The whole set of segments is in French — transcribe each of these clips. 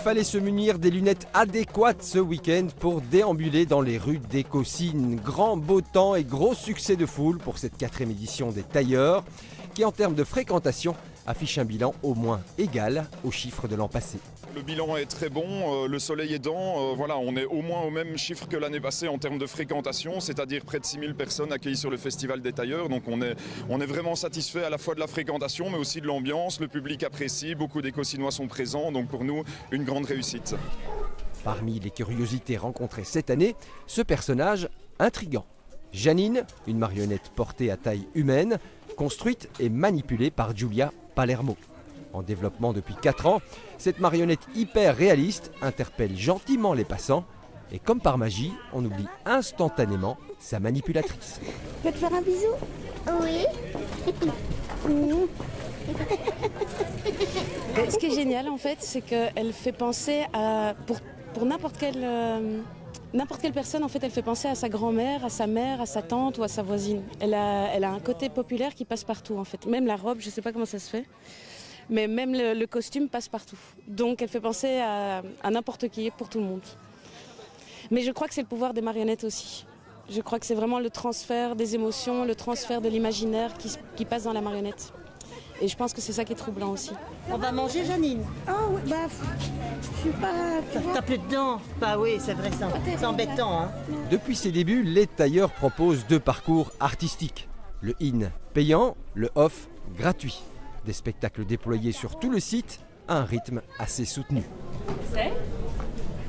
fallait se munir des lunettes adéquates ce week-end pour déambuler dans les rues d'Écossynes. Grand beau temps et gros succès de foule pour cette 4e édition des Tailleurs, qui en termes de fréquentation affiche un bilan au moins égal aux chiffres de l'an passé. Le bilan est très bon, le soleil aidant, voilà, on est au moins au même chiffre que l'année passée en termes de fréquentation, c'est-à-dire près de 6000 personnes accueillies sur le Festival des Tailleurs. Donc on est vraiment satisfait à la fois de la fréquentation mais aussi de l'ambiance, le public apprécie, beaucoup d'Écossinois sont présents, donc pour nous une grande réussite. Parmi les curiosités rencontrées cette année, ce personnage intriguant. Janine, une marionnette portée à taille humaine, construite et manipulée par Giulia Palermo. En développement depuis 4 ans, cette marionnette hyper réaliste interpelle gentiment les passants et comme par magie, on oublie instantanément sa manipulatrice. Je peux te faire un bisou? Oui. Ce qui est génial en fait, c'est qu'elle fait penser à, pour n'importe quelle personne, en fait, elle fait penser à sa grand-mère, à sa mère, à sa tante ou à sa voisine. Elle a un côté populaire qui passe partout en fait. Même la robe, je ne sais pas comment ça se fait. Mais même le costume passe partout. Donc elle fait penser à n'importe qui, pour tout le monde. Mais je crois que c'est le pouvoir des marionnettes aussi. Je crois que c'est vraiment le transfert des émotions, le transfert de l'imaginaire qui passe dans la marionnette. Et je pense que c'est ça qui est troublant aussi. On va manger, Janine? Oh oui, bah, je suis pas... T'as plus de dents? Bah oui, c'est vrai, c'est embêtant. Hein. Depuis ses débuts, les Tailleurs proposent 2 parcours artistiques. Le in payant, le off gratuit. Des spectacles déployés sur tout le site à un rythme assez soutenu.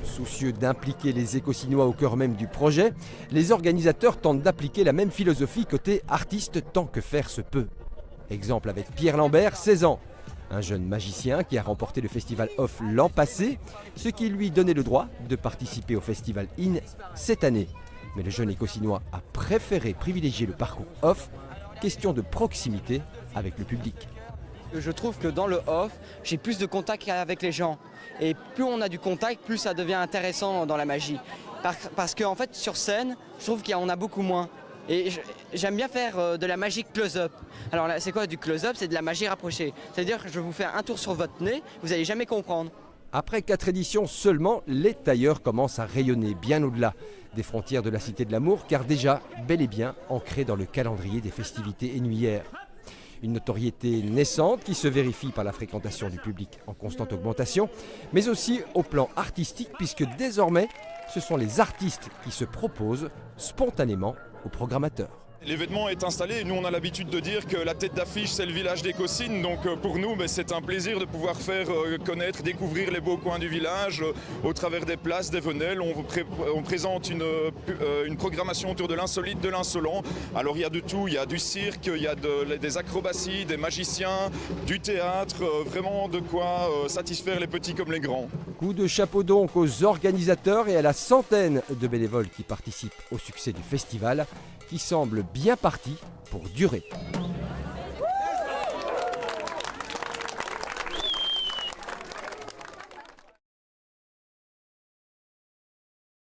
Soucieux d'impliquer les Écossinois au cœur même du projet, les organisateurs tentent d'appliquer la même philosophie côté artiste tant que faire se peut. Exemple avec Pierre Lambert, 16 ans, un jeune magicien qui a remporté le festival Off l'an passé, ce qui lui donnait le droit de participer au festival In cette année. Mais le jeune Écossinois a préféré privilégier le parcours Off, question de proximité avec le public. Je trouve que dans le off, j'ai plus de contact avec les gens. Et plus on a du contact, plus ça devient intéressant dans la magie. Parce qu'en fait, sur scène, je trouve qu'on a beaucoup moins. Et j'aime bien faire de la magie close-up. Alors là, c'est quoi du close-up? C'est de la magie rapprochée. C'est-à-dire que je vais vous faire un tour sur votre nez, vous n'allez jamais comprendre. Après 4 éditions seulement, les Tailleurs commencent à rayonner bien au-delà des frontières de la Cité de l'Amour, car déjà bel et bien ancré dans le calendrier des festivités énuyères. Une notoriété naissante qui se vérifie par la fréquentation du public en constante augmentation, mais aussi au plan artistique, puisque désormais, ce sont les artistes qui se proposent spontanément aux programmateurs. L'événement est installé et nous on a l'habitude de dire que la tête d'affiche c'est le village d'Écossynes, donc pour nous c'est un plaisir de pouvoir faire connaître, découvrir les beaux coins du village au travers des places, des venelles. On présente une programmation autour de l'insolite, de l'insolent. Alors il y a de tout, il y a du cirque, il y a des acrobaties, des magiciens, du théâtre, vraiment de quoi satisfaire les petits comme les grands. Coup de chapeau donc aux organisateurs et à la centaine de bénévoles qui participent au succès du festival, qui semble bien parti pour durer.